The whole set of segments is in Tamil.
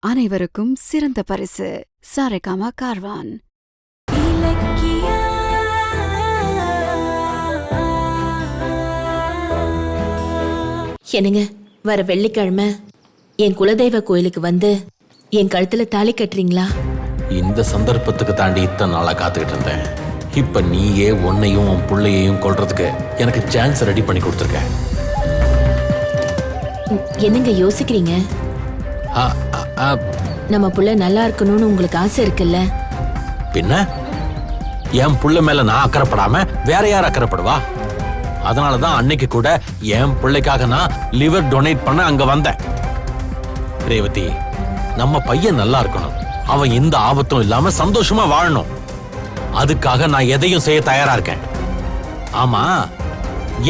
அனைவருக்கும் சிறந்த பரிசு சாரேகாமா கார்வான். என்னங்க, வர வெள்ளிக்கிழமை என் குலதெய்வ கோயிலுக்கு வந்து என் கழுத்துல தாலி கட்டுறீங்களா? இந்த சந்தர்ப்பத்துக்கு தாண்டி இத்தனை நாளா காத்துக்கிட்டு இருந்தேன். இப்ப நீயே உன்னையும் உன் பிள்ளையையும் கொல்றதுக்கு எனக்கு சான்ஸ் ரெடி பண்ணி கொடுத்துருக்க. என்னங்க யோசிக்கிறீங்க? நம்ம புள்ள நல்லா இருக்கணும்னு உங்களுக்கு ஆசை இருக்குல்ல? பின்ன என் புள்ள மேல நான் அக்கறைப்படாம வேற யார் அக்கறைப்படுவா? அதனாலதான் அன்னைக்கு கூட என் பிள்ளைக்காக நான் லிவர் டொனேட் பண்ண அங்க வந்தேன். ரேவதி, நம்ம பையன் நல்லா இருக்கணும், அவன் எந்த ஆபத்தும் இல்லாம சந்தோஷமா வாழணும். அதுக்காக நான் எதையும் செய்ய தயாரா இருக்கேன். ஆமா,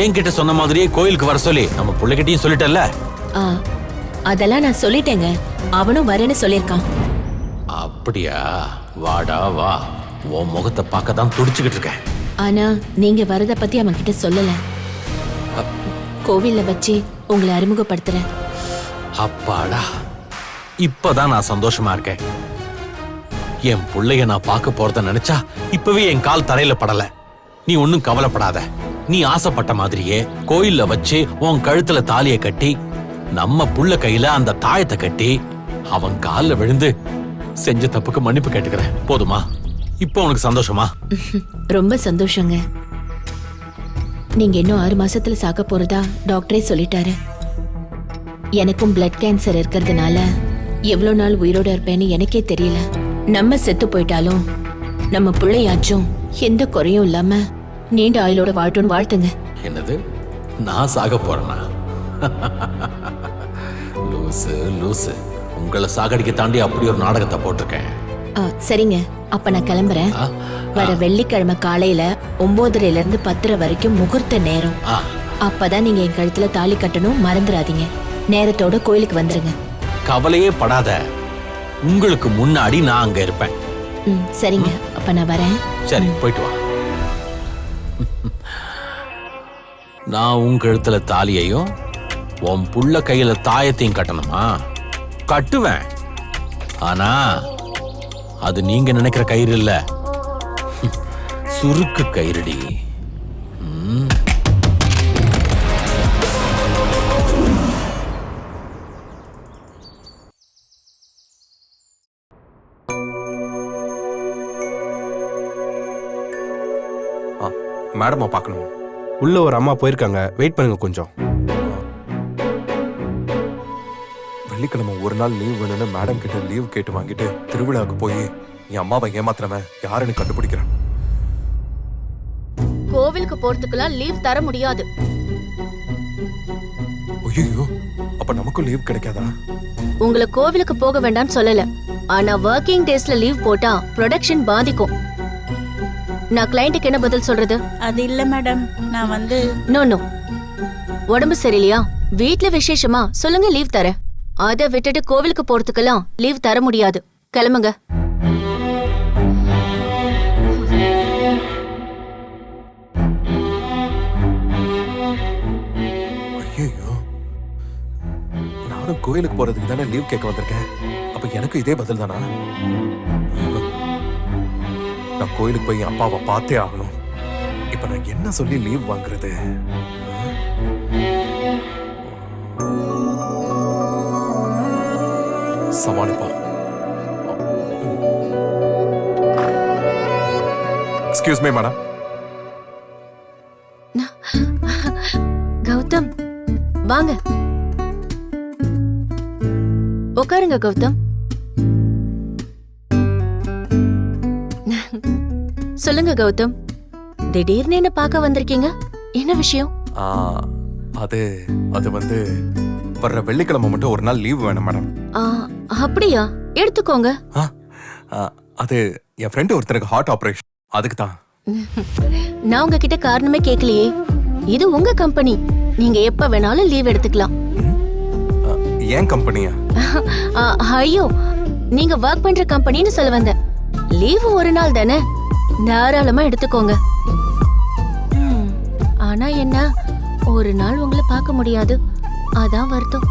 என்கிட்ட சொன்ன மாதிரியே கோயிலுக்கு வர சொல்லி நம்ம பிள்ளைகிட்டையும் சொல்லிட்டல்ல? அதெல்லாம் நான் சொல்லிட்டேங்க. அவனும் வரேன்னு சொல்லியிருக்கான். அப்படியா? வாடா வா, உன் முகத்தை பார்க்க தான் துடிச்சுக்கிட்டு இருக்கேன். ஆனா நீங்க வரத பத்தி அவன் கிட்ட சொல்லல. கோவில்ல வச்சு உங்களை அறிமுகப்படுத்துறேன். அப்பாடா, இப்பதான் நான் சந்தோஷமா இருக்கேன். என் பிள்ளைய நான் பார்க்க போறத நினைச்சா இப்பவே என் கால் தரையில படல. நீ ஒன்னும் கவலைப்படாத. நீ ஆசைப்பட்ட மாதிரியே கோயில்ல வச்சு உன் கழுத்துல தாலிய கட்டி நம்ம புள்ள கையில அந்த தாயத்தை கட்டி அவன் கால்ல விழுந்து செஞ்ச தப்புக்கு மன்னிப்பு கேட்டுக்கிறேன். போதுமா? இப்போ உனக்கு சந்தோஷமா? ரொம்ப சந்தோஷங்க. நீங்க இன்னும் 6 மாசத்துல சாக போறதா டாக்டரே சொல்லிட்டாரு. எனக்கும் பிளட் கேன்சர் இருக்கிறதுனால எவ்வளவு நாள் உயிரோட இருப்பேன்னு எனக்கே தெரியல. நம்ம செத்து போயிட்டாலும் நம்ம பிள்ளையாச்சும் எந்த குறையும் இல்லாம நீண்ட ஆயுளோட வாழ்த்துன்னு வாழ்த்துங்க. என்னது, நான் சாக போறேனா? லூசு லூசு, உங்களை சாகடிக்க தாண்டி அப்படி ஒரு நாடகத்தை போட்டிருக்கேன். சரிங்க, அப்ப நான் கிளம்புறேன். வர வெள்ளிக்கிழமை காலையில 9:30 இருந்து 10:30 வரைக்கும் முகூர்த்த நேரம். அப்பதான் நீங்க என் கழுத்துல தாலி கட்டணும், மறந்துடாதீங்க. நேரத்தோட கோயிலுக்கு வந்துருங்க. கவலையே படாத, உங்களுக்கு முன்னாடி நான் அங்க இருப்பேன். சரிங்க, அப்ப நான் வரேன். சரி, போயிட்டு வா. நான் உன் கழுத்துல தாலியையும் உன் புள்ள கையில தாயத்தையும் கட்டணுமா? கட்டுவேன். ஆனா அது நீங்க நினைக்கிற கயிறு இல்ல, சுருக்கு கயிறுடி. மேடமா பார்க்கணும். உள்ள ஒரு அம்மா போயிருக்காங்க, வெயிட் பண்ணுங்க கொஞ்சம். வெள்ளிக்கிழமை ஒரு நாள் லீவ் வேணும்னு மேடம் கிட்ட லீவ் கேட்டு வாங்கிட்டு திருவிழாவுக்கு போய் என் அம்மாவை ஏமாத்துறவன் யாருன்னு கண்டுபிடிக்கிறேன். கோவிலுக்கு போறதுக்கெல்லாம் லீவ் தர முடியாது. ஐயோ, அப்ப நமக்கும் லீவ் கிடைக்காதா? உங்களை கோவிலுக்கு போக வேண்டாம்னு சொல்லல, ஆனா ஒர்க்கிங் டேஸ்ல லீவ் போட்டா ப்ரொடக்ஷன் பாதிக்கும். நான் கிளையண்ட்டுக்கு என்ன பதில் சொல்றது? அது இல்ல மேடம், நான் வந்து நோ நோ, உடம்பு சரியில்லையா, வீட்ல விசேஷமா, சொல்லுங்க லீவ் தரேன். அதை விட்டுட்டு கோவிலுக்கு போறதுக்கெல்லாம் லீவ் தர முடியாது. கிளம்புங்க. ஐயோ, நானும் கோயிலுக்கு போறதுக்கு தானே லீவ் கேட்க வந்திருக்கேன். அப்ப எனக்கு இதே பதில் தானா? நான் கோயிலுக்கு போய் என் அப்பாவை பார்த்தே ஆகணும். இப்ப நான் என்ன சொல்லி லீவ் வாங்குறது? சமாளிப்பா. Excuse me madam. கௌதம் வாங்க, உட்காருங்க. கௌதம், சொல்லுங்க கௌதம், திடீர்னு என்ன பார்க்க வந்திருக்கீங்க? என்ன விஷயம்? அது வந்து வர்ற வெள்ளிக்கிழமை மட்டும் ஒரு நாள் லீவ் வேணும் மேடம். அப்படியா? எடுத்துக்கோங்க. அது என் ஃப்ரெண்ட் ஒருத்தருக்கு ஹார்ட் ஆபரேஷன், அதுக்கு தான். நான் உங்ககிட்ட காரணமே கேட்கலையே. இது உங்க கம்பெனி, நீங்க எப்ப வேணாலும் லீவ் எடுத்துக்கலாம். ஏன் கம்பெனியா? ஐயோ, நீங்க ஒர்க் பண்ற கம்பெனின்னு சொல்ல வந்தேன். லீவ் ஒரு நாள் தானே, தாராளமா எடுத்துக்கோங்க. ஆனா என்ன, ஒரு நாள் உங்களை பார்க்க முடியாது, அதான் வருத்தம்.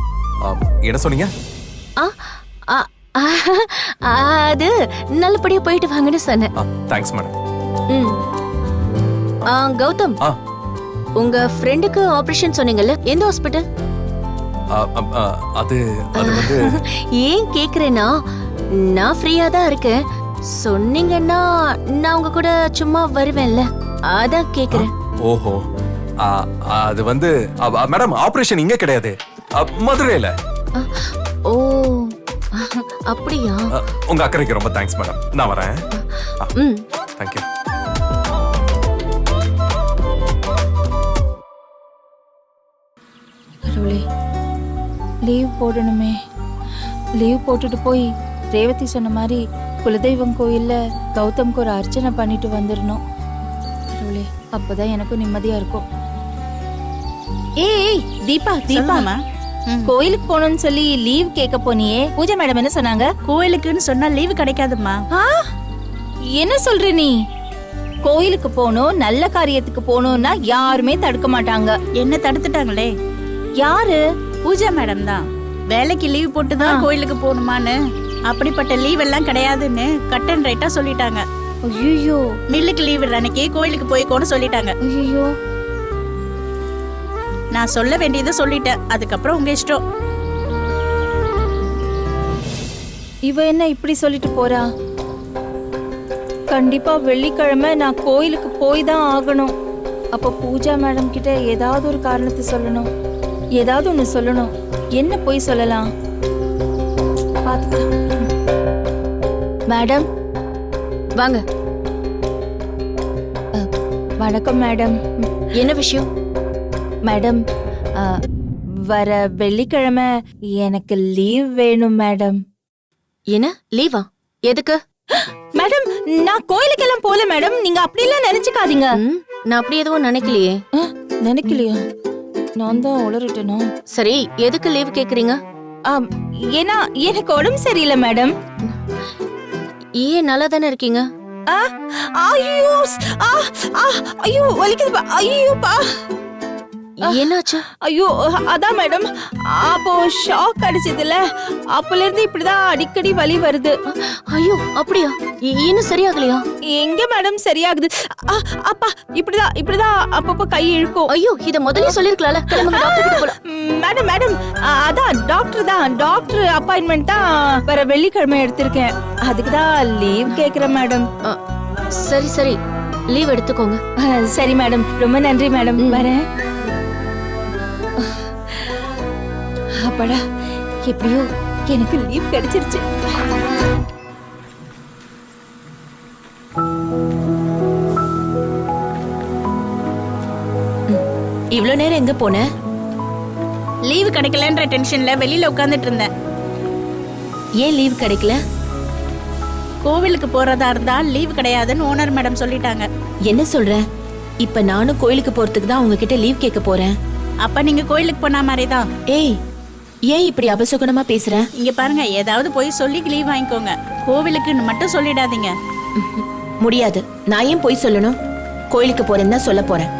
என்ன சொன்னீங்க? அது நல்லபடியா போயிட்டு வாங்கன்னு சொன்னேன். Thanks madam. ம். கௌதம், ஆ உங்க ஃப்ரெண்டுக்கு ஆபரேஷன் சொன்னீங்கல்ல, எந்த ஹாஸ்பிட்டல்? அது அது வந்து ஏன் கேக்குறேன்னா, நான் ஃப்ரீயா தான் இருக்கேன். சொன்னீங்கன்னா நான் உங்க கூட சும்மா வருவேன்ல, அதான் கேக்குறேன். ஓஹோ, அது வந்து மேடம் ஆபரேஷன் இங்க கிடையாது, மதுரையில. ஓ அப்படியா? உங்க அக்கறைக்கு ரொம்ப தேங்க்ஸ் மேடம். நான் வரேன். ம். தேங்க்யூ. கடவுளே, லீவ் போடணுமே. லீவ் போட்டுட்டு போய் ரேவதி சொன்ன மாதிரி குலதெய்வம் கோயில்ல கௌதம்க்கு ஒரு அர்ச்சனை பண்ணிட்டு வந்துடணும். கடவுளே, அப்பதான் எனக்கும் நிம்மதியா இருக்கும். ஏய் தீபா, தீபா, சொல்லுங்கம்மா. ம். கோயிலுக்கு போகணும்னு சொல்லி லீவ் கேட்க போனியே, பூஜா மேடம் என்ன சொன்னாங்க? கோயிலுக்குன்னு சொன்னா லீவு கிடைக்காதும்மா. ஆ, என்ன சொல்ற நீ? கோயிலுக்கு போகணும், நல்ல காரியத்துக்கு போகணும்னா யாருமே தடுக்க மாட்டாங்க. என்ன தடுத்துட்டாங்களே? யாரு? பூஜா மேடம் தான். வேலைக்கு லீவ் போட்டு தான் கோயிலுக்கு போகணுமான்னு, அப்படிப்பட்ட லீவ் எல்லாம் கிடையாதுன்னு கட் அண்ட் ரைட்டா சொல்லிட்டாங்க. ஐயோ, மில்லுக்கு லீவ் விடுற அன்னைக்கு கோயிலுக்கு போய்க்கோன்னு சொல்லிட்டாங்க. ஐயோ, நான் சொல்ல வேண்டியதை சொல்லிட்டேன், அதுக்கப்புறம் உங்க இஷ்டம். இவ என்ன இப்படி சொல்லிட்டு போறா? கண்டிப்பா வெள்ளிக்கிழமை நான் கோயிலுக்கு போய் தான் ஆகணும். அப்ப பூஜா மேடம் கிட்ட ஏதாவது ஒரு காரணத்தை சொல்லணும், ஏதாவது ஒண்ணு சொல்லணும். என்ன போய் சொல்லலாம்? பாத்துக்கலாம். மேடம் வாங்க. வணக்கம் மேடம். என்ன விஷயம்? மேடம், வர வெள்ளிக்கிழமை எனக்கு லீவ் வேணும் மேடம். என்ன லீவா? எதுக்கு? மேடம், நான் கோயிலுக்கெல்லாம் போல மேடம், நீங்க அப்படியெல்லாம் நினைச்சுக்காதீங்க. ம், நான் அப்படி எதுவும் நினைக்கலையே. நினைக்கலையா? நான் தான் உளறிட்டேனா? சரி, எதுக்கு லீவ் கேக்குறீங்க? ஏன்னா எனக்கு உடம்பு சரியில்லை மேடம். ஏன் நல்லா தானே இருக்கீங்க? ஐயோ, ஐயோ வலிக்குதுப்பா. ஐயோப்பா, என்னாச்சு? ஐயோ அதான் மேடம், அப்போ ஷாக் அடிச்சதுல அப்பல இருந்து இப்படிதான் அடிக்கடி வலி வருது. ஐயோ அப்படியா? இன்னும் சரியாகலையா? எங்க மேடம் சரியாகுது? அப்பா, இப்படிதான் அப்பப்போ கை இழுக்கும். ஐயோ, இத முதல்ல சொல்லிருக்கலாம்ல. கிளம்புங்க, டாக்டர் கிட்ட போலாம். மேடம், அதான் டாக்டர் அப்பாயின்மெண்ட் தான் வர வெள்ளிக்கிழமை எடுத்திருக்கேன். அதுக்கு தான் லீவ் கேக்குறேன் மேடம். சரி, லீவ் எடுத்துக்கோங்க. சரி மேடம், ரொம்ப நன்றி மேடம். வரேன். அப்பாடா, எப்படியோ எனக்கு லீவ் கிடைச்சிருச்சு. இவ்ளோ நேரம் எங்க போன? லீவு கிடைக்கலன்ற டென்ஷன்ல வெளியில உட்கார்ந்துட்டு இருந்தேன். ஏன் லீவ் கிடைக்கல? கோவிலுக்கு போறதா இருந்தா லீவு கிடையாதுன்னு ஓனர் மேடம் சொல்லிட்டாங்க. என்ன சொல்ற? இப்ப நானும் கோயிலுக்கு போறதுக்கு தான் உங்ககிட்ட லீவ் கேட்க போறேன். அப்ப நீங்க கோயிலுக்கு போன மாதிரிதான். ஏய், ஏன் இப்படி அபசகுணமா பேசுற? இங்க பாருங்க, ஏதாவது போய் சொல்லி லீவ் வாங்கிக்கோங்க. கோவிலுக்குன்னு மட்டும் சொல்லிடாதீங்க. முடியாது. நான் ஏன் போய் சொல்லணும்? கோயிலுக்கு போறேன்னு தான் சொல்ல போறேன்.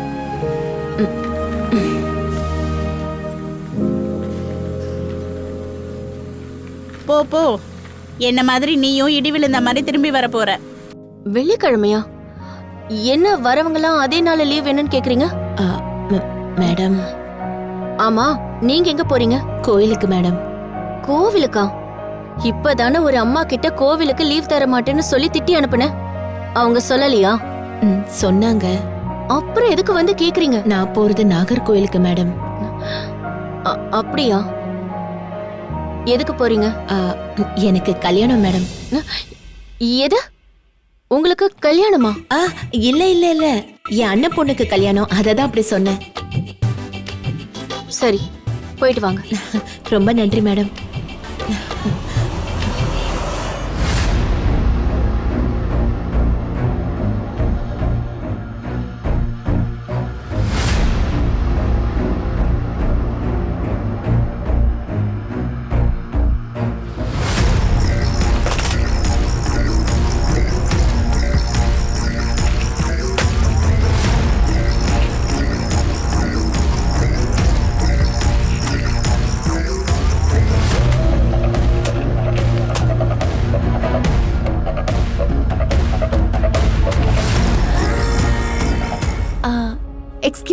போ, என்ன மாதிரி நீயும் இடி விழுந்த மாதிரி திரும்பி வர போற. வெள்ளிக்கிழமையா? என்ன வரவங்கலாம் அதே நாள் லீவ் என்னன்னு கேக்குறீங்க? மேடம். ஆமா, நீங்க எங்க போறீங்க? கோயிலுக்கு மேடம். கோவிலுக்கா? இப்பதானே ஒரு அம்மா கிட்ட கோவிலுக்கு லீவ் தர மாட்டேன்னு சொல்லி திட்டி அனுப்புனேன். அவங்க சொல்லலையா? சொன்னாங்க. அப்புறம் எதுக்கு வந்து கேக்குறீங்க? நான் போறது நாகர்கோயிலுக்கு மேடம். அப்படியா? எதுக்கு போறீங்க? எனக்கு கல்யாணம் மேடம். எது? உங்களுக்கு கல்யாணமா? இல்ல என் அண்ணன் பொண்ணுக்கு கல்யாணம், அததான் அப்படி சொன்னேன். சரி, போயிட்டு வாங்க. ரொம்ப நன்றி madam.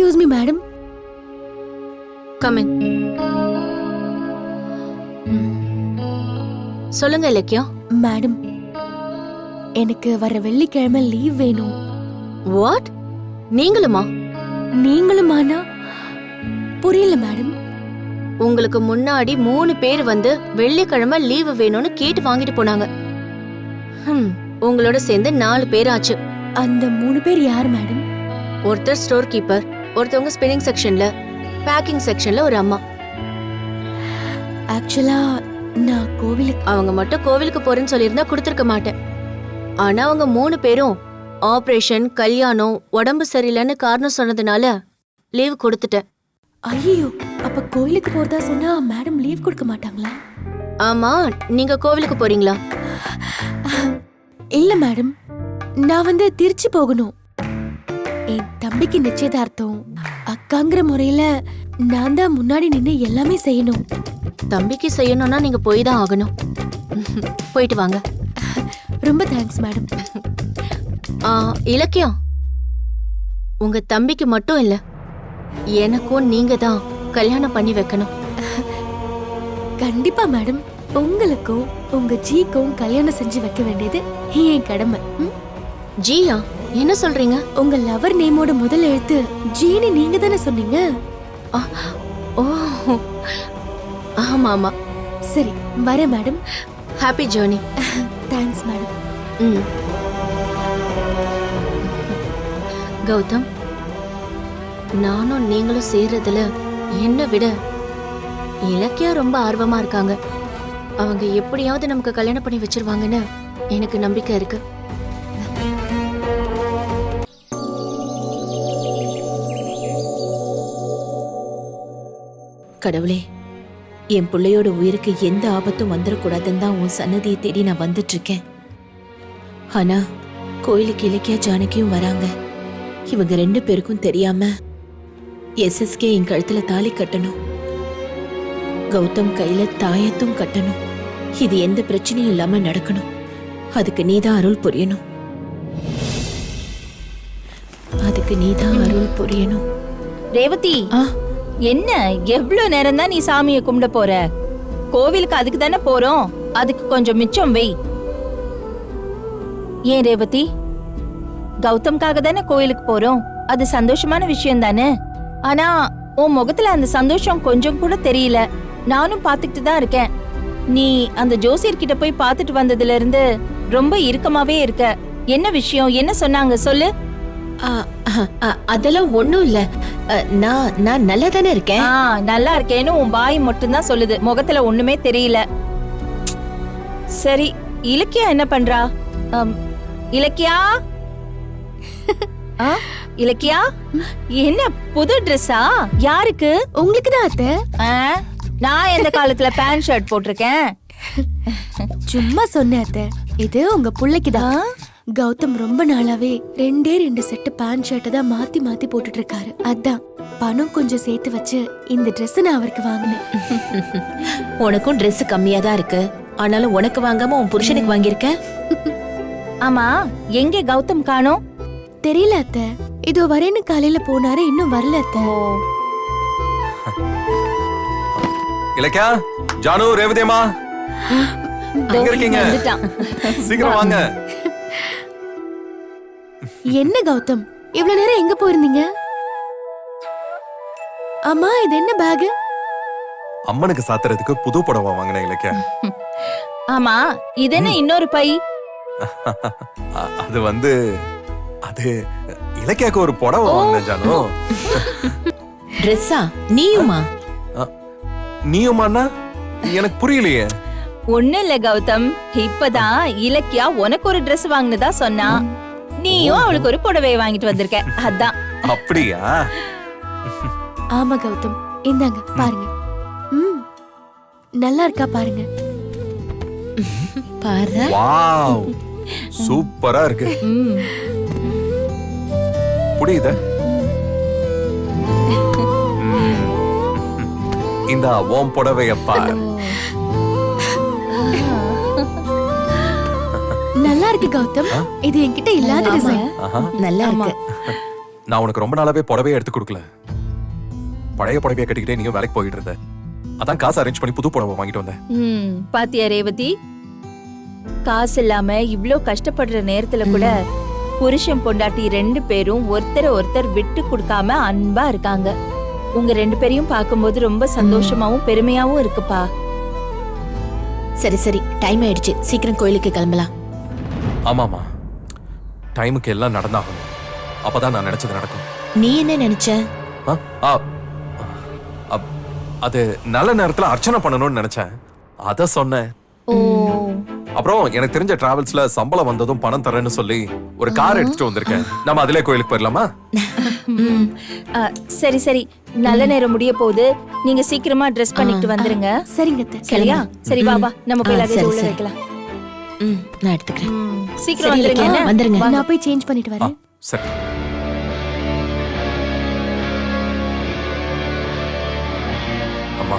Excuse me madam. Come in. சொல்லுங்க இலக்கியம். மேடம், எனக்கு வர வெள்ளிக்கிழமை லீவ் வேணும். வாட்? நீங்களுமா? நீங்களுமானா புரியல மேடம். உங்களுக்கு முன்னாடி 3 பேர் வந்து வெள்ளிக்கிழமை லீவு வேணும்னு கேட்டு வாங்கிட்டு போனாங்க. உங்களோட சேர்ந்து 4 பேர் ஆச்சு. அந்த 3 பேர் யார் மேடம்? ஒருத்தர் ஸ்டோர் கீப்பர், ஒருத்தவங்க ஸ்பின்னிங் செக்ஷன்ல, பேக்கிங் செக்ஷன்ல ஒரு அம்மா. ஆக்சுவலா நான் கோவிலுக்கு. அவங்க மட்டும் கோவிலுக்கு போறேன்னு சொல்லியிருந்தா கொடுத்துருக்க மாட்டேன். ஆனா அவங்க 3 பேரும் ஆபரேஷன், கல்யாணம், உடம்பு சரியில்லைன்னு காரணம் சொன்னதுனால லீவு கொடுத்துட்டேன். ஐயோ, அப்ப கோவிலுக்கு போறதா சொன்னா மேடம் லீவ் கொடுக்க மாட்டாங்களா? ஆமா, நீங்க கோவிலுக்கு போறீங்களா? இல்ல மேடம், நான் வந்து திருச்சி போகணும். என் தம்பிக்கு நிச்சயதார்த்தம். அக்காங்கிற முறையில நான் தான் முன்னாடி நின்று எல்லாமே செய்யணும். தம்பிக்கு செய்யணும்னா நீங்க போய் தான் ஆகணும். போயிட்டு வாங்க. ரொம்ப தேங்க்ஸ் மேடம். இலக்கியம், உங்க தம்பிக்கு மட்டும் இல்ல, எனக்கும் நீங்க தான் கல்யாணம் பண்ணி வைக்கணும். கண்டிப்பா மேடம். உங்களுக்கும் உங்க ஜிக்கும் கல்யாணம் செஞ்சு வைக்க வேண்டியது என் கடமை. ஜியா? என்ன சொல்றீங்க? உங்க லவர் நேமோட முதல் எழுத்து ஜின்னு நீங்க தானே சொன்னீங்க? ஓ, ஆமா ஆமா. சரி, வரேன் madam. Happy journey. Thanks madam. Gautam, நானும் நீங்களும் சேர்றதுல என்னை விட இலக்கியா ரொம்ப ஆர்வமா இருக்காங்க. அவங்க எப்படியாவது நமக்கு கல்யாணம் பண்ணி வச்சிருவாங்கன்னு எனக்கு நம்பிக்கை இருக்கு. கடவுளே, என் பிள்ளையோட உயிருக்கு எந்த ஆபத்தும் வந்துடக்கூடாதுன்னு தான் உன் சன்னதியை தேடி நான் வந்துட்டு இருக்கேன். ஆனா கோயிலுக்கு இலக்கியா ஜானகியும் வராங்க. இவங்க 2 பேருக்கும் தெரியாம எஸ்எஸ்கே என் கழுத்துல தாலி கட்டணும், கௌதம் கையில தாயத்தும் கட்டணும். இது எந்த பிரச்சனையும் இல்லாம நடக்கணும். அதுக்கு நீதான் அருள் புரியணும். அதுக்கு நீதான் அருள் புரியணும். ரேவதி, என்ன எவ்வளவு நேரம் தான் நீ சாமியை கும்பிட போற? கோவிலுக்கு அதுக்கு தானே போறோம், அதுக்கு கொஞ்சம் மிச்சம் வை. ஏன் ரேவதி, கௌதம்காக தானே கோயிலுக்கு போறோம், அது சந்தோஷமான விஷயம் தானே. ஆனா உன் முகத்துல அந்த சந்தோஷம் கொஞ்சம் கூட தெரியல. நானும் பாத்துக்கிட்டு தான் இருக்கேன். நீ அந்த ஜோசியர்கிட்ட போய் பாத்துட்டு வந்ததுல இருந்து ரொம்ப இறுக்கமாவே இருக்க. என்ன விஷயம்? என்ன சொன்னாங்க சொல்லு. அதெல்லாம் ஒண்ணும் இல்ல. நான் நல்லா தானே இருக்கேன். நல்லா இருக்கேன்னு உன் பாய் மட்டும்தான் சொல்லுது, முகத்துல ஒண்ணுமே தெரியல. சரி, இலக்கியா என்ன பண்றா? இலக்கியா, இலக்கியா, என்ன புது ட்ரெஸ்ஸா? யாருக்கு? உங்களுக்கு தான் அத்தை. நான் எந்த காலத்துல பேண்ட் ஷர்ட் போட்டிருக்கேன்? சும்மா சொன்னேன் அத்தை. இது உங்க புள்ளைக்கு தான். கௌதம் ரொம்ப நாளாவே 2 செட்டு பேண்ட் ஷர்ட் தான் மாத்தி மாத்தி போட்டுட்டு இருக்காரு. அதான் பணம் கொஞ்சம் சேர்த்து வச்சு இந்த ட்ரெஸ் நான் அவருக்கு வாங்கினேன். உனக்கும் ட்ரெஸ் கம்மியா தான் இருக்கு, ஆனாலும் உனக்கு வாங்காம உன் புருஷனுக்கு வாங்கியிருக்க. ஆமா, எங்கே கௌதம் காணோம்? தெரியல அத்தை. இதோ வரேன்னு காலையில போனாரு, இன்னும் வரல அத்தை. இலக்கியா, ஜானு, ரேவதியம்மா, எங்க இருக்கீங்க? சீக்கிரம் வாங்க. என்ன கௌதம், இவ்வளவு நேரம் எங்க போயிருந்தீங்க? அம்மா, இது என்ன பேக்? அம்மனுக்கு சாத்துறதுக்கு புது புடவை வாங்கினேன் இலக்கியா. ஆமா, இது என்ன இன்னொரு பை? அது வந்து அது இலக்கியாக்கு ஒரு புடவை வாங்கினேன் ஜானு. ட்ரெஸ்ஸா? நீயுமா? நீயுமாண்ணா? எனக்கு புரியலையே. ஒண்ணு இல்ல கௌதம், இப்பதான் இலக்கியா உனக்கு ஒரு Dress வாங்கினதா சொன்னா. நீயும் அவளுக்கு ஒரு புடவையை வாங்கிட்டு வந்திருக்க, அதான். அப்படியா? ஆமா கௌதம், இந்தாங்க பாருங்க. நல்லா இருக்கா பாருங்க. பாரு. வாவ், சூப்பரா இருக்கு. புரியுதா? இந்த ஓம் புடவைய பாரு. நல்லா இருக்கு கௌதம், இது என்கிட்ட இல்லாத டிசைன். நல்லா இருக்கு. நான் உனக்கு ரொம்ப நாளாவே புடவையை எடுத்து கொடுக்கல. பழைய புடவைய கட்டிக்கிட்டே நீயும் வேலைக்கு போயிட்டு இருந்த. அதான் காசு அரேஞ்ச் பண்ணி புது புடவை வாங்கிட்டு வந்தேன். பாத்தியா ரேவதி, காசு இல்லாம இவ்ளோ கஷ்டப்படுற நேரத்துல கூட புருஷன் பொண்டாட்டி 2 பேரும் ஒருத்தர் விட்டு கொடுக்காம அன்பா இருக்காங்க. உங்க 2 பேரையும் பார்க்கும்போது ரொம்ப சந்தோஷமாவும் பெருமையாவும் இருக்குப்பா. சரி சரி, டைம் ஆயிடுச்சு, சீக்கிரம் கோயிலுக்கு கிளம்பலாம். ஆமாமா, டைமுக்கு எல்லாம் நடந்தாகணும். அப்பதான் நான் நினைச்சது நடக்கும். நீ என்ன நினைச்ச? அது நல்ல நேரத்துல அர்ச்சனை பண்ணணும்னு நினைச்சேன், அத சொன்னேன். அப்புறம் எனக்கு தெரிஞ்ச டிராவல்ஸ்ல சம்பளம் வந்ததும் பணம் தரேன்னு சொல்லி ஒரு கார் எடுத்துட்டு வந்திருக்கேன். நம்ம அதிலே கோயிலுக்கு போயிடலாமா? சரி சரி, நல்ல நேரம் முடிய போகுது, நீங்க சீக்கிரமா ட்ரெஸ் பண்ணிட்டு வந்துருங்க. சரிங்க அத்தை. சரியா? சரி பாபா, நம்ம போய் சரி, லகேஜ் உள்ள சரி. வைக்கலாம். நான் எடுத்துக்கிறேன். சீக்கிரம் சரி, வந்துருங்க. இலக்கியா, வந்துருங்க. நான் போய் சேஞ்ச் பண்ணிட்டு வரேன். சரி. அம்மா,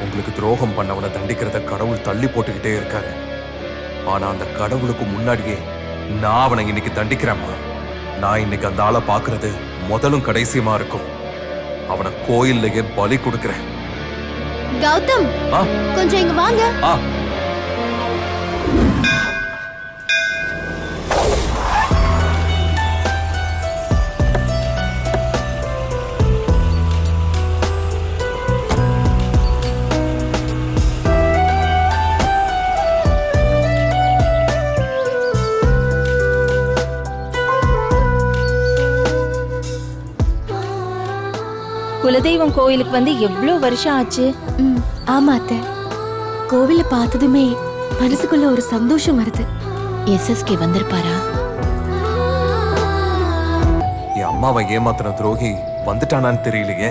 உங்களுக்கு துரோகம் பண்ணவனை தண்டிக்கிறத கடவுள் தள்ளி போட்டுக்கிட்டே இருக்காரு. ஆனா அந்த கடவுளுக்கு முன்னாடியே நான் அவனை இன்னைக்கு தண்டிக்கிறேம்மா. நான் இன்னைக்கு அந்த ஆளை பாக்குறது முதலும் கடைசியுமா இருக்கும். அவனை கோயில்லையே பலி கொடுக்கிறேன். கௌதம், ஆ? கொஞ்சம் இங்க வாங்க. ஆ, குலதெய்வம் கோயிலுக்கு வந்து எவ்வளவு வருஷம் ஆச்சு? ஆமா அத்தை, கோவில பார்த்ததுமே மனசுக்குள்ள ஒரு சந்தோஷம் வருது. எஸ்எஸ்கே வந்திருப்பாரா? என் அம்மாவை ஏமாத்தின துரோகி வந்துட்டானான்னு தெரியலையே.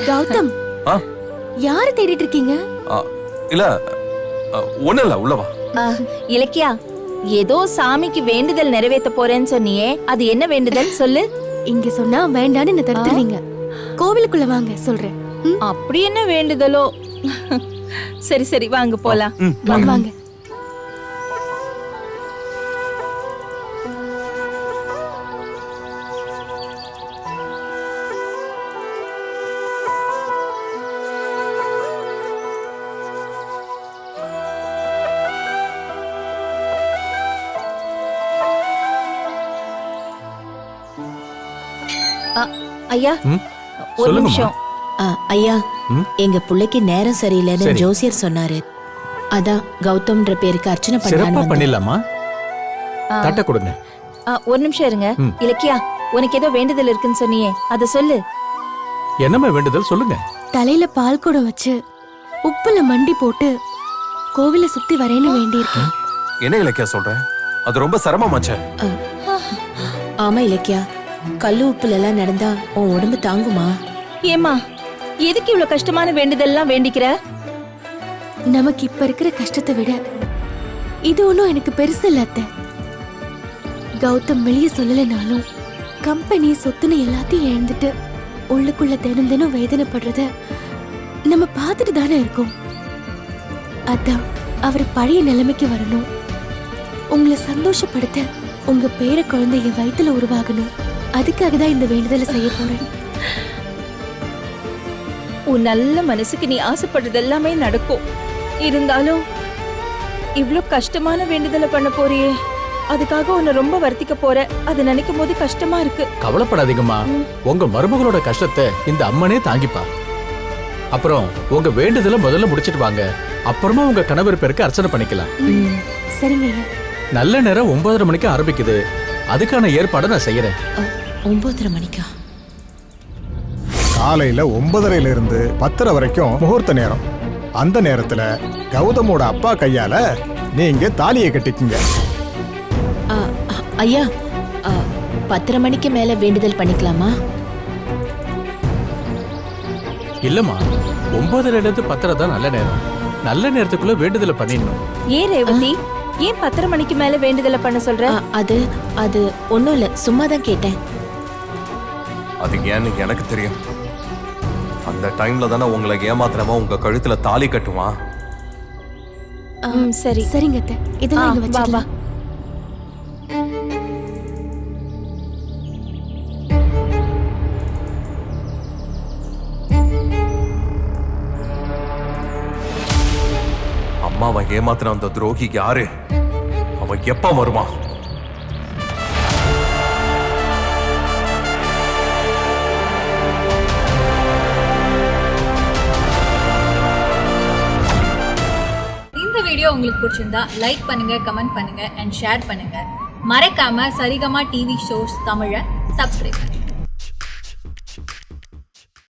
கௌதம், ஆ? யாரு தேடிட்டு இருக்கீங்க? இல்ல, ஒண்ணு இல்ல, உள்ளவா. இலக்கியா, ஏதோ சாமிக்கு வேண்டுதல் நிறைவேற்ற போறேன்னு சொன்னியே, அது என்ன வேண்டுதல் சொல்லு? இங்க சொன்னா வேண்டான்னு என்ன தடுத்துறீங்க. கோவிலுக்குள்ள வாங்க சொல்றேன். அப்படி என்ன வேண்டுதலோ? சரி சரி, வாங்க போலாம். வாங்க. ஐயா, ஒரு சொல்லுங்கம்மா. நிமிஷம். ஐயா, ம்? எங்க புள்ளைக்கு நேரம் சரியில்லைன்னு சரி. ஜோசியர் சொன்னாரு. அதான் கௌதம்ன்ற பேருக்கு அர்ச்சனை சிறப்பா பண்ணலான்னு பண்ணிடலாமா? தட்ட கொடுங்க. ஒரு நிமிஷம் இருங்க. ம். இலக்கியா, உனக்கு ஏதோ வேண்டுதல் இருக்குன்னு சொன்னியே, அத சொல்லு. என்னம்மா வேண்டுதல் சொல்லுங்க. தலையில பால் குடம் வச்சு உப்புல மண்டி போட்டு கோவில சுத்தி வரேன்னு வேண்டியிருக்கேன். என்ன இலக்கியா சொல்ற? அது ரொம்ப சிரமமாச்சே. ஆமா இலக்கியா, கல்லு உப்புல எல்லாம் நடந்தா உன் உடம்பு தாங்குமா? ஏமா, எதுக்கு இவ்வளவு கஷ்டமான வேண்டுதல்லாம் வேண்டிக்கிற? நமக்கு இப்ப இருக்கிற கஷ்டத்தை விட இது ஒன்றும் எனக்கு பெருசு இல்ல அத்தை. கௌதம் வெளியே சொல்லலைனாலும் கம்பெனி சொத்துன்னு எல்லாத்தையும் இழந்துட்டு உள்ளுக்குள்ள தினம் தினம் வேதனைப்படுறத நம்ம பார்த்துட்டு தானே இருக்கோம். அதான் அவர் பழைய நிலைமைக்கு வரணும், உங்களை சந்தோஷப்படுத்த உங்க பேர குழந்தை என் வயித்துல உருவாகணும். அதுக்காக தான் இந்த வேண்டுதலை செய்ய போறேன். உன் நல்ல மனசுக்கு நீ ஆசைப்படுறது எல்லாமே நடக்கும். இருந்தாலும் இவ்ளோ கஷ்டமான வேண்டுதலை பண்ண போறியே, அதுக்காக உன்னை ரொம்ப வருத்திக்க போற. அது நினைக்கும் போது கஷ்டமா இருக்கு. கவலைப்படாதீங்கம்மா, உங்க மருமகளோட கஷ்டத்தை இந்த அம்மனே தாங்கிப்பா. அப்புறம் உங்க வேண்டுதலை முதல்ல முடிச்சிட்டு வாங்க, அப்புறமா உங்க கணவர் பேருக்கு அர்ச்சனை பண்ணிக்கலாம். சரிங்க ஐயா. நல்ல நேரம் 9:30 மணிக்கு ஆரம்பிக்குது. அதுக்கான ஏற்பாடை நான் செய்யறேன். 9:30 மணிக்கா? காலையில 9:30 இருந்து 10:30 வரைக்கும் முகூர்த்த நேரம். அந்த நேரத்துல கௌதமோட அப்பா கையால நீங்க தாலியை கட்டிக்கீங்க. ஐயா, 10:30 மணிக்கு மேல வேண்டுதல் பண்ணிக்கலாமா? இல்லம்மா, 9:30 10:30 தான் நல்ல நேரம். நல்ல நேரத்துக்குள்ள வேண்டுதலை பண்ணிடணும். ஏன் ரேவதி, ஏன் 10:30 மணிக்கு மேல வேண்டுதலை பண்ண சொல்ற? அது ஒண்ணும் இல்ல, சும்மா தான் கேட்டேன். அது ஏன்னு எனக்கு தெரியும். அந்த டைம்ல தானே உங்களை ஏமாத்திரமா உங்க கழுத்துல தாலி கட்டுவான். சரி சரிங்க அத்தை, இதெல்லாம் இங்க வா, வா. வச்சிடலாம். அம்மாவை ஏமாத்தின அந்த துரோகி யாரு? அவன் எப்ப வருவான்? இந்த வீடியோ உங்களுக்கு பிடிச்சிருந்தா லைக் பண்ணுங்க, கமெண்ட் பண்ணுங்க அண்ட் ஷேர் பண்ணுங்க. மறக்காம சரிகமா டிவி ஷோஸ் தமிழை சப்ஸ்கிரைப் பண்ணுங்க.